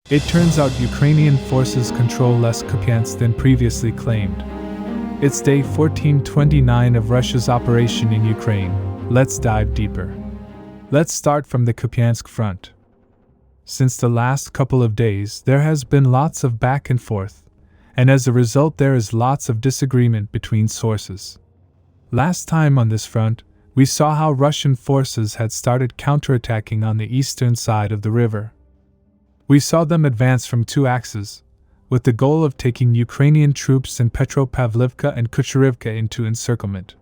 It turns out Ukrainian forces control less Kupyansk than previously claimed. It's day 1429 of Russia's operation in Ukraine. Let's dive deeper. Let's start from the Kupyansk front. Since the last couple of days, there has been lots of back and forth, and as a result there is lots of disagreement between sources. Last time on this front, we saw how Russian forces had started counterattacking on the eastern side of the river. We saw them advance from two axes, with the goal of taking Ukrainian troops in Petropavlivka and Kucherivka into encirclement.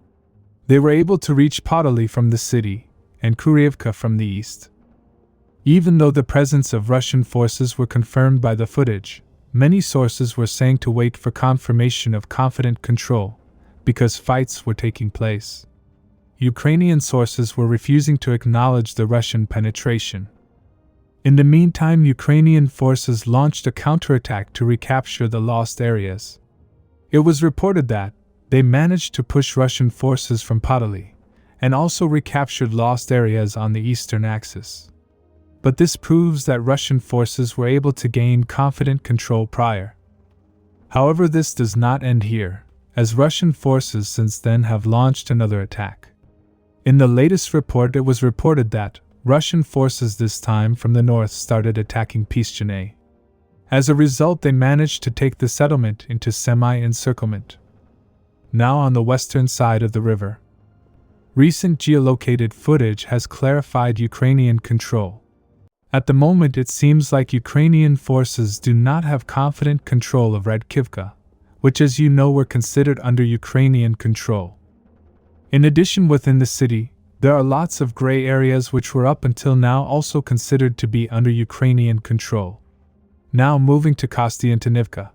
They were able to reach Podoli from the city, and Kurievka from the east. Even though the presence of Russian forces were confirmed by the footage, many sources were saying to wait for confirmation of confident control, because fights were taking place. Ukrainian sources were refusing to acknowledge the Russian penetration. In the meantime, Ukrainian forces launched a counterattack to recapture the lost areas. It was reported that they managed to push Russian forces from Podoli, and also recaptured lost areas on the eastern axis. But this proves that Russian forces were able to gain confident control prior. However, this does not end here, as Russian forces since then have launched another attack. In the latest report, it was reported that Russian forces this time from the north started attacking Piszczyn. As a result, they managed to take the settlement into semi-encirclement. Now on the western side of the river. Recent geolocated footage has clarified Ukrainian control. At the moment, it seems like Ukrainian forces do not have confident control of Radkivka, which, as you know, were considered under Ukrainian control. In addition, within the city, there are lots of gray areas which were up until now also considered to be under Ukrainian control. Now moving to Kostiantynivka.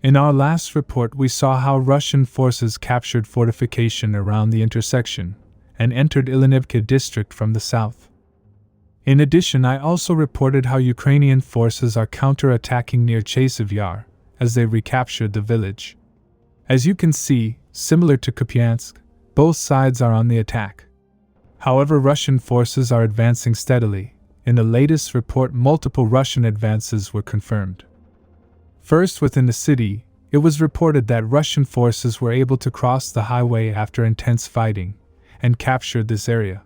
In our last report, we saw how Russian forces captured fortification around the intersection and entered Ilinivka district from the south. In addition, I also reported how Ukrainian forces are counter-attacking near Chasiv Yar as they recaptured the village. As you can see, similar to Kupyansk, both sides are on the attack. However, Russian forces are advancing steadily. In the latest report, multiple Russian advances were confirmed. First, within the city, it was reported that Russian forces were able to cross the highway after intense fighting, and captured this area.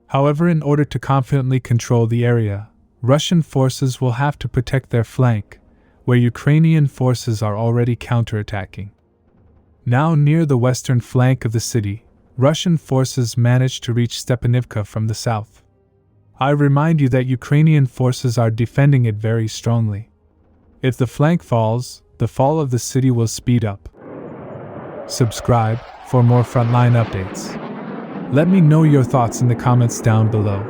However, in order to confidently control the area, Russian forces will have to protect their flank, where Ukrainian forces are already counterattacking. Now near the western flank of the city, Russian forces managed to reach Stepanivka from the south. I remind you that Ukrainian forces are defending it very strongly. If the flank falls, the fall of the city will speed up. Subscribe for more frontline updates. Let me know your thoughts in the comments down below.